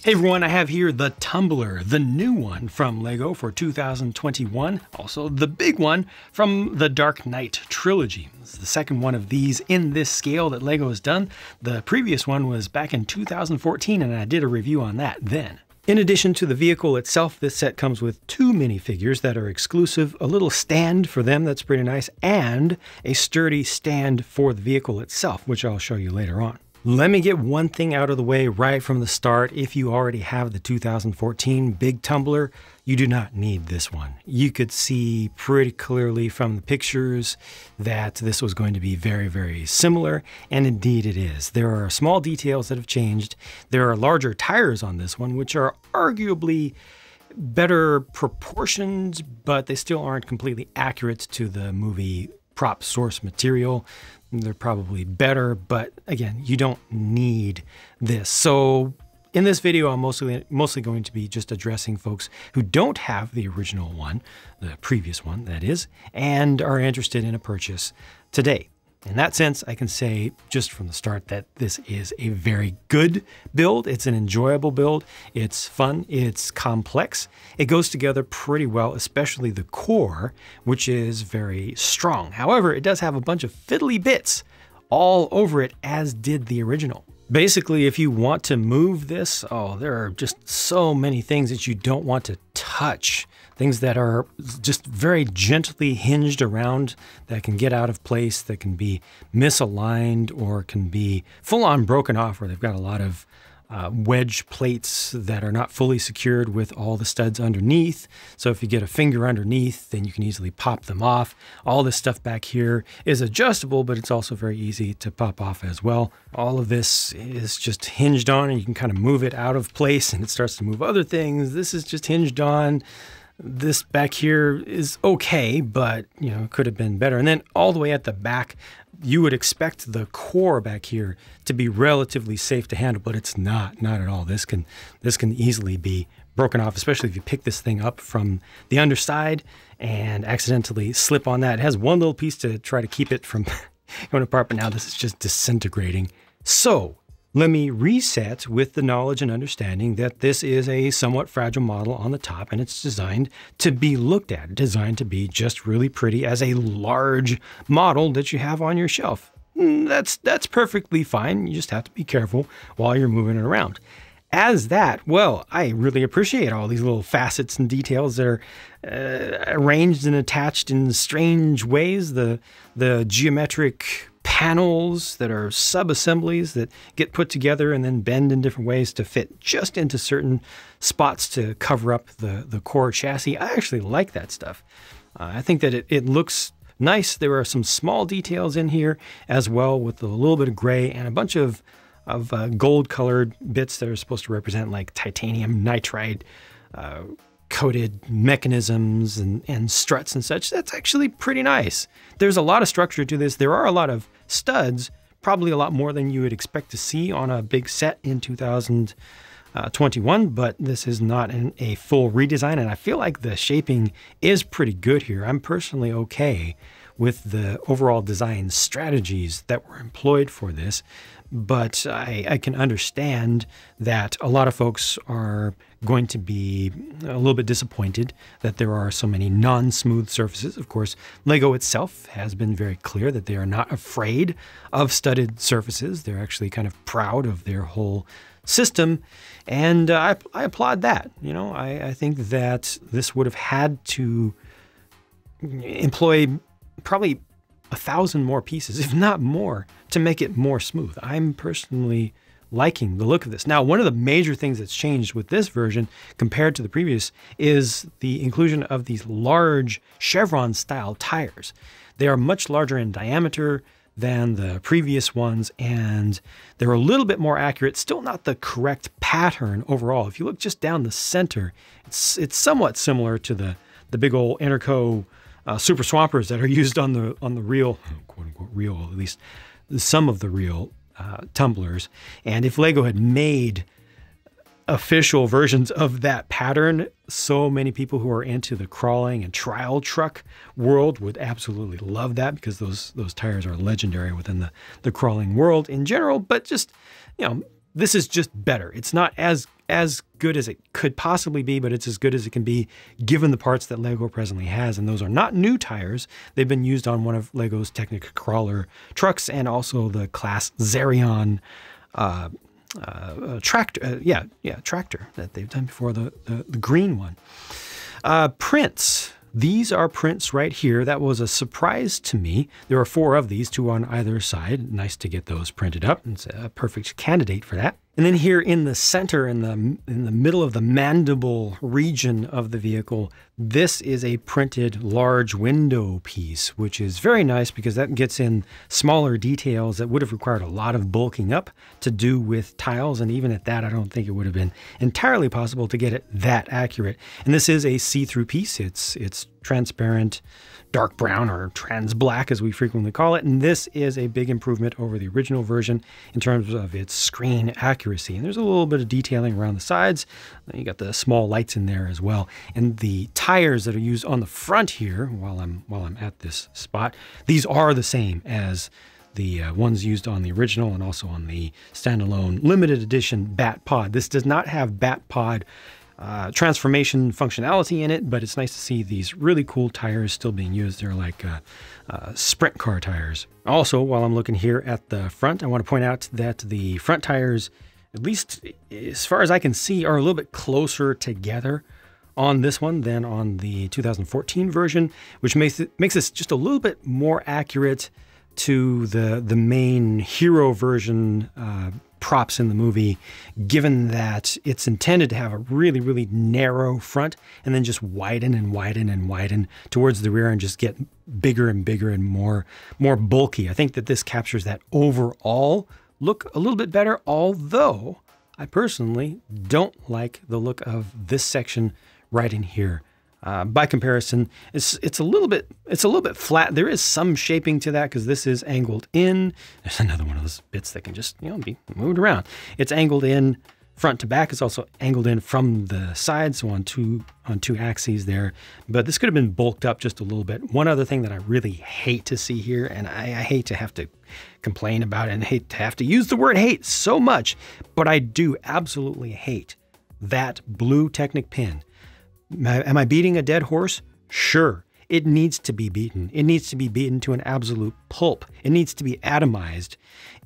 Hey everyone, I have here the Tumbler, the new one from LEGO for 2021. Also the big one from the Dark Knight trilogy. It's the second one of these in this scale that LEGO has done. The previous one was back in 2014 and I did a review on that then. In addition to the vehicle itself, this set comes with two minifigures that are exclusive, a little stand for them that's pretty nice, and a sturdy stand for the vehicle itself, which I'll show you later on. Let me get one thing out of the way right from the start. If you already have the 2014 big Tumbler, you do not need this one. You could see pretty clearly from the pictures that this was going to be very, very similar, and indeed it is. There are small details that have changed. There are larger tires on this one, which are arguably better proportioned, but they still aren't completely accurate to the movie prop source material. They're probably better, but again, you don't need this. So in this video, I'm mostly going to be just addressing folks who don't have the original one, the previous one that is, and are interested in a purchase today. In that sense, I can say just from the start that this is a very good build. It's an enjoyable build. It's fun. It's complex. It goes together pretty well, especially the core, which is very strong. However, it does have a bunch of fiddly bits all over it, as did the original. Basically, if you want to move this, there are just so many things that you don't want to touch. Things that are just very gently hinged around that can get out of place, that can be misaligned or can be full on broken off, where they've got a lot of wedge plates that are not fully secured with all the studs underneath. So if you get a finger underneath, then you can easily pop them off. All this stuff back here is adjustable, but it's also very easy to pop off as well. All of this is just hinged on, and you can kind of move it out of place and it starts to move other things. This is just hinged on. This back here is okay, but could have been better. And then all the way at the back, you would expect the core back here to be relatively safe to handle, but it's not at all. This can easily be broken off, especially if you pick this thing up from the underside and accidentally slip on that. It has one little piece to try to keep it from going apart, but now this is just disintegrating. So let me reset with the knowledge and understanding that this is a somewhat fragile model on the top, and it's designed to be looked at, designed to be just really pretty as a large model that you have on your shelf. That's perfectly fine. You just have to be careful while you're moving it around. As that, well, I really appreciate all these little facets and details that are arranged and attached in strange ways. The geometric panels that are sub-assemblies that get put together and then bend in different ways to fit just into certain spots to cover up the core chassis. I actually like that stuff. I think that it looks nice. There are some small details in here as well, with a little bit of gray and a bunch of gold colored bits that are supposed to represent like titanium nitride coated mechanisms and struts and such. That's actually pretty nice. There's a lot of structure to this. There are a lot of studs, probably a lot more than you would expect to see on a big set in 2021, but this is not a full redesign, and I feel like the shaping is pretty good here. I'm personally okay with the overall design strategies that were employed for this, but I can understand that a lot of folks are going to be a little bit disappointed that there are so many non-smooth surfaces. Of course, LEGO itself has been very clear that they are not afraid of studded surfaces. They're actually kind of proud of their whole system, and I applaud that. I think that this would have had to employ probably 1,000 more pieces, if not more, to make it more smooth. I'm personally liking the look of this. Now, one of the major things that's changed with this version compared to the previous is the inclusion of these large chevron style tires. They are much larger in diameter than the previous ones, and they're a little bit more accurate. Still not the correct pattern overall. If you look just down the center, it's somewhat similar to the big old Interco Super Swampers that are used on the real, quote unquote real, at least some of the real tumblers. And if LEGO had made official versions of that pattern, so many people who are into the crawling and trial truck world would absolutely love that, because those tires are legendary within the crawling world in general. But just, This is just better. It's not as good as it could possibly be, but it's as good as it can be given the parts that LEGO presently has. And those are not new tires. They've been used on one of LEGO's Technic crawler trucks and also the class Zerion tractor. Tractor that they've done before, the green one. Prints. These are prints right here. That was a surprise to me. There are 4 of these, 2 on either side. Nice to get those printed up. It's a perfect candidate for that. And then here in the center, in the middle of the mandible region of the vehicle, this is a printed large window piece, which is very nice because that gets in smaller details that would have required a lot of bulking up to do with tiles. And even at that, I don't think it would have been entirely possible to get it that accurate. And this is a see-through piece. It's transparent, dark brown, or trans black as we frequently call it. And this is a big improvement over the original version in terms of its screen accuracy. And there's a little bit of detailing around the sides. You got the small lights in there as well. And the tires that are used on the front here, while I'm at this spot, these are the same as the ones used on the original and also on the standalone limited edition Bat Pod. This does not have Bat Pod transformation functionality in it, but it's nice to see these really cool tires still being used. They're like sprint car tires. Also, while I'm looking here at the front, I want to point out that the front tires, at least as far as I can see, are a little bit closer together on this one than on the 2014 version, which makes this just a little bit more accurate to the main hero version props in the movie, given that it's intended to have a really, really narrow front and then just widen and widen and widen towards the rear and just get bigger and bigger and more bulky. I think that this captures that overall look a little bit better, although I personally don't like the look of this section right in here. By comparison, it's a little bit flat. There is some shaping to that because this is angled in. There's another one of those bits that can just be moved around. It's angled in front to back. It's also angled in from the side, so on two axes there. But this could have been bulked up just a little bit. One other thing that I really hate to see here, and I hate to have to complain about it and hate to have to use the word hate so much, but I do absolutely hate that blue Technic pin. Am I beating a dead horse? Sure. It needs to be beaten. It needs to be beaten to an absolute pulp. It needs to be atomized.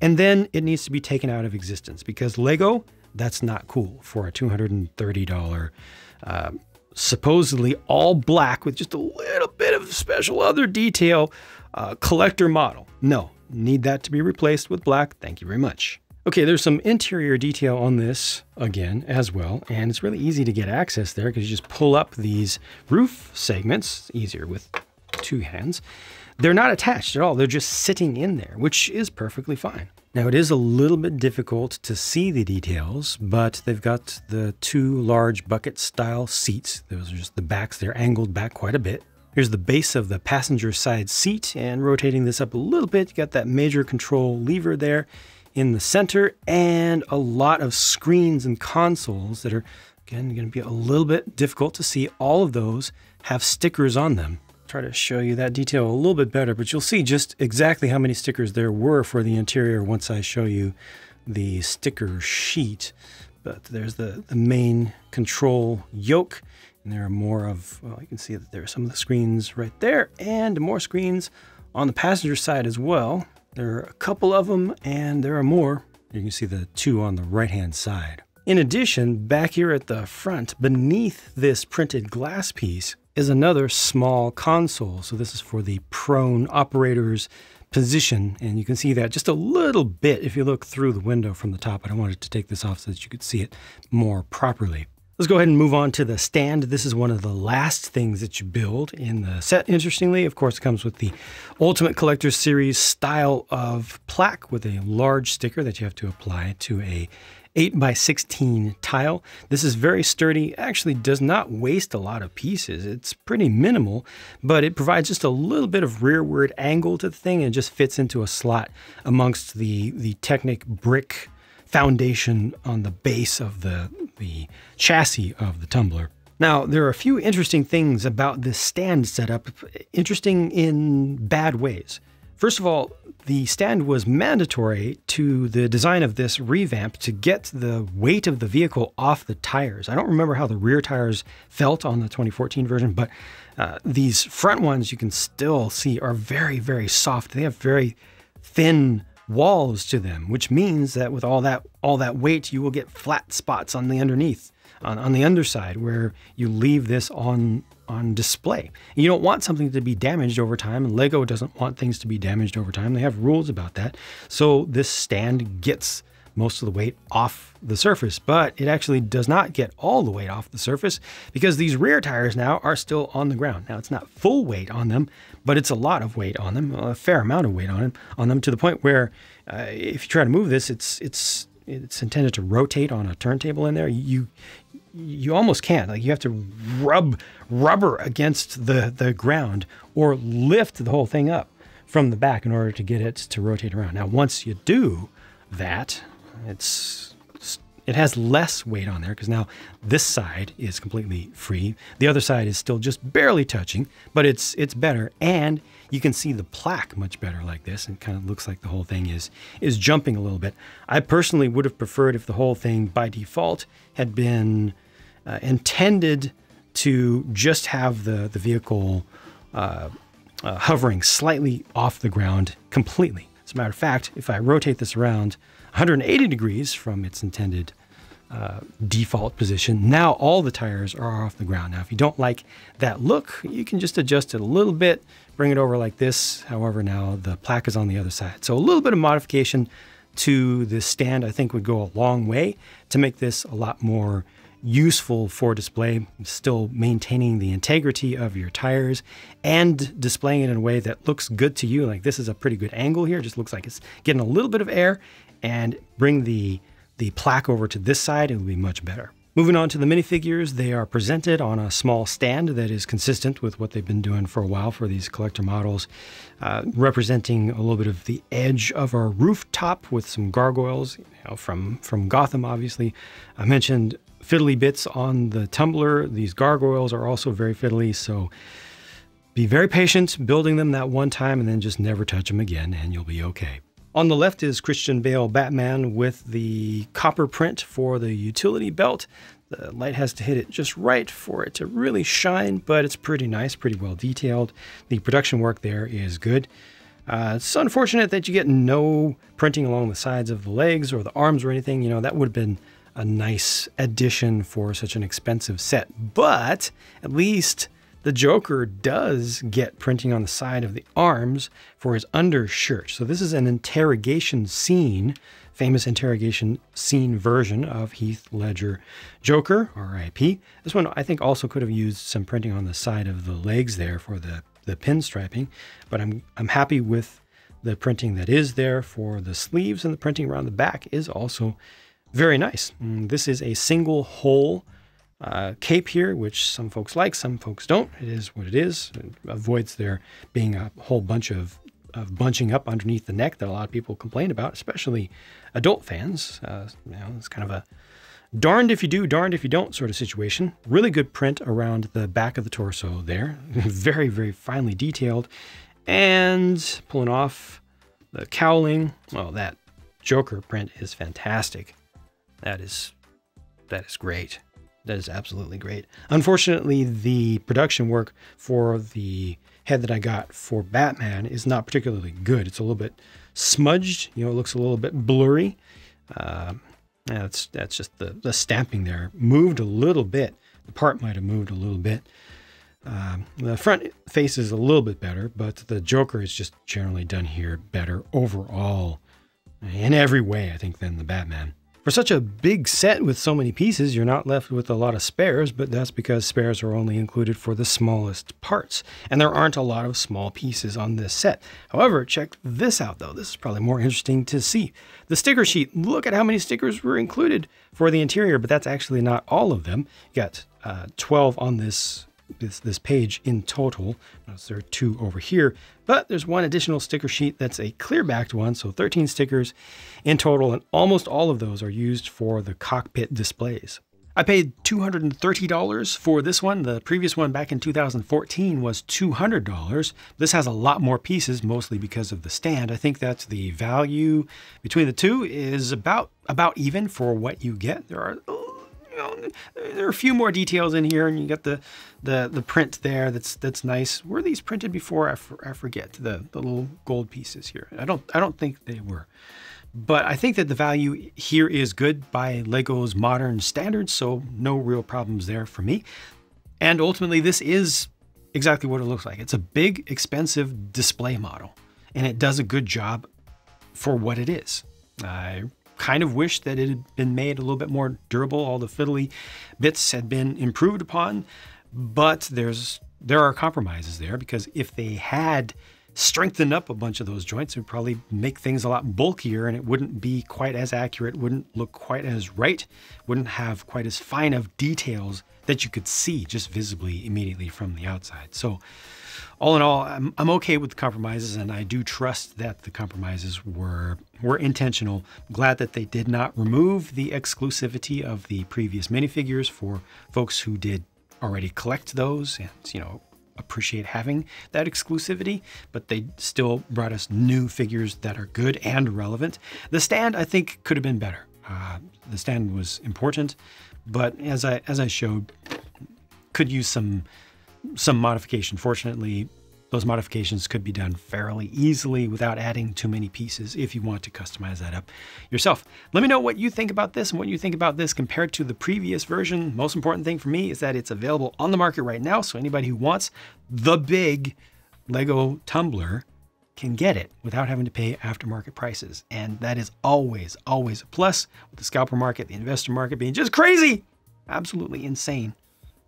And then it needs to be taken out of existence because LEGO, that's not cool for a $230, supposedly all black with just a little bit of special other detail collector model. No, need that to be replaced with black. Thank you very much. Okay, there's some interior detail on this again as well, and it's really easy to get access there because you just pull up these roof segments, easier with 2 hands. They're not attached at all. They're just sitting in there, which is perfectly fine. Now, it is a little bit difficult to see the details, but they've got the 2 large bucket style seats. Those are just the backs. They're angled back quite a bit. Here's the base of the passenger side seat, and rotating this up a little bit, you got that major control lever there in the center, and a lot of screens and consoles that are, again, going to be a little bit difficult to see. All of those have stickers on them. Try to show you that detail a little bit better, but you'll see just exactly how many stickers there were for the interior once I show you the sticker sheet. But there's the main control yoke, and there are more of, well, you can see that there are some of the screens right there, and more screens on the passenger side as well. There are a couple of them, and there are more. You can see the 2 on the right-hand side. In addition, back here at the front, beneath this printed glass piece, is another small console. So this is for the prone operator's position, and you can see that just a little bit if you look through the window from the top. I wanted to take this off so that you could see it more properly. Let's go ahead and move on to the stand. This is one of the last things that you build in the set. Interestingly, of course, it comes with the Ultimate Collector Series style of plaque with a large sticker that you have to apply to a 8x16 tile. This is very sturdy, actually does not waste a lot of pieces. It's pretty minimal, but it provides just a little bit of rearward angle to the thing and just fits into a slot amongst the Technic brick foundation on the base of the chassis of the Tumbler. Now, there are a few interesting things about this stand setup, interesting in bad ways. First of all, the stand was mandatory to the design of this revamp to get the weight of the vehicle off the tires. I don't remember how the rear tires felt on the 2014 version, but these front ones you can still see are very, very soft. They have very thin walls to them, which means that with all that weight, you will get flat spots on the underneath, on the underside, where you leave this on display. You don't want something to be damaged over time, and Lego doesn't want things to be damaged over time. They have rules about that. So this stand gets most of the weight off the surface, but it actually does not get all the weight off the surface because these rear tires now are still on the ground. Now it's not full weight on them, but it's a lot of weight on them, a fair amount of weight on them to the point where if you try to move this, it's intended to rotate on a turntable in there. You almost can't. Like, you have to rub rubber against the ground or lift the whole thing up from the back in order to get it to rotate around. Now, once you do that, it has less weight on there because now this side is completely free. The other side is still just barely touching, but it's better, and you can see the plaque much better like this. It kind of looks like the whole thing is jumping a little bit. I personally would have preferred if the whole thing by default had been intended to just have the vehicle hovering slightly off the ground completely. As a matter of fact, if I rotate this around 180 degrees from its intended default position, now all the tires are off the ground. Now, if you don't like that look, you can just adjust it a little bit, bring it over like this. However, now the plaque is on the other side. So a little bit of modification to this stand, I think, would go a long way to make this a lot more useful for display, still maintaining the integrity of your tires and displaying it in a way that looks good to you. Like, this is a pretty good angle here. It just looks like it's getting a little bit of air, and bring the plaque over to this side, it will be much better. Moving on to the minifigures, they are presented on a small stand that is consistent with what they've been doing for a while for these collector models, representing a little bit of the edge of our rooftop with some gargoyles, from Gotham, obviously. I mentioned fiddly bits on the Tumbler. These gargoyles are also very fiddly, so be very patient building them that one time and then just never touch them again and you'll be okay. On the left is Christian Bale Batman with the copper print for the utility belt. The light has to hit it just right for it to really shine, but it's pretty nice, pretty well detailed. The production work there is good. It's unfortunate that you get no printing along the sides of the legs or the arms or anything. You know, that would have been a nice addition for such an expensive set, but at least the Joker does get printing on the side of the arms for his undershirt. So this is an interrogation scene, famous interrogation scene version of Heath Ledger Joker, R.I.P. This one I think also could have used some printing on the side of the legs there for the pinstriping, but I'm happy with the printing that is there for the sleeves, and the printing around the back is also very nice. This is a single hole cape here, which some folks like, some folks don't. It is what it is. It avoids there being a whole bunch of bunching up underneath the neck that a lot of people complain about, especially adult fans. It's kind of a darned if you do, darned if you don't sort of situation. Really good print around the back of the torso there. Very, very finely detailed. And pulling off the cowling, well, that Joker print is fantastic. That is great. That is absolutely great. Unfortunately, the production work for the head that I got for Batman is not particularly good. It's a little bit smudged. You know, it looks a little bit blurry. That's just the stamping there. Moved a little bit. The part might have moved a little bit. The front face is a little bit better, but the Joker is just generally done here better overall in every way, I think, than the Batman. For such a big set with so many pieces, you're not left with a lot of spares, but that's because spares are only included for the smallest parts, and there aren't a lot of small pieces on this set. However, check this out though. This is probably more interesting to see. The sticker sheet, look at how many stickers were included for the interior, but that's actually not all of them. You got 12 on this page in total. Notice there are 2 over here, but there's one additional sticker sheet that's a clear backed one, so 13 stickers in total, and almost all of those are used for the cockpit displays. I paid $230 for this one. The previous one back in 2014 was $200. This has a lot more pieces, mostly because of the stand. I think that the value between the two is about even for what you get. There are a few more details in here, and you got the print there. That's nice. Were these printed before? I forget the little gold pieces here. I don't think they were. But I think that the value here is good by Lego's modern standards, so no real problems there for me. And ultimately, this is exactly what it looks like. It's a big, expensive display model, and it does a good job for what it is. I kind of wish that it had been made a little bit more durable. All the fiddly bits had been improved upon, but there are compromises there, because if they had strengthen up a bunch of those joints, it would probably make things a lot bulkier, and it wouldn't be quite as accurate, wouldn't look quite as right, wouldn't have quite as fine of details that you could see just visibly immediately from the outside. So all in all, I'm okay with the compromises, and I do trust that the compromises were intentional. Glad that they did not remove the exclusivity of the previous minifigures for folks who did already collect those and, appreciate having that exclusivity, but they still brought us new figures that are good and relevant. The stand, I think, could have been better. The stand was important, but as I showed, could use some modification. Fortunately, those modifications could be done fairly easily without adding too many pieces if you want to customize that up yourself. Let me know what you think about this and what you think about this compared to the previous version. Most important thing for me is that it's available on the market right now, so anybody who wants the big Lego Tumbler can get it without having to pay aftermarket prices. And that is always, always a plus, with the scalper market, the investor market being just crazy, absolutely insane.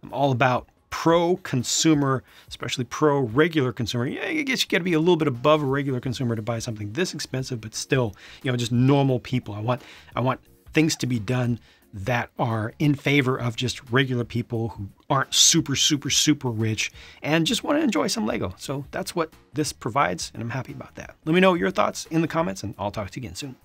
I'm all about pro-consumer, especially pro-regular consumer. Yeah, I guess you got to be a little bit above a regular consumer to buy something this expensive, but still, just normal people. I want things to be done that are in favor of just regular people who aren't super, super, super rich and just want to enjoy some Lego. So that's what this provides, and I'm happy about that. Let me know your thoughts in the comments, and I'll talk to you again soon.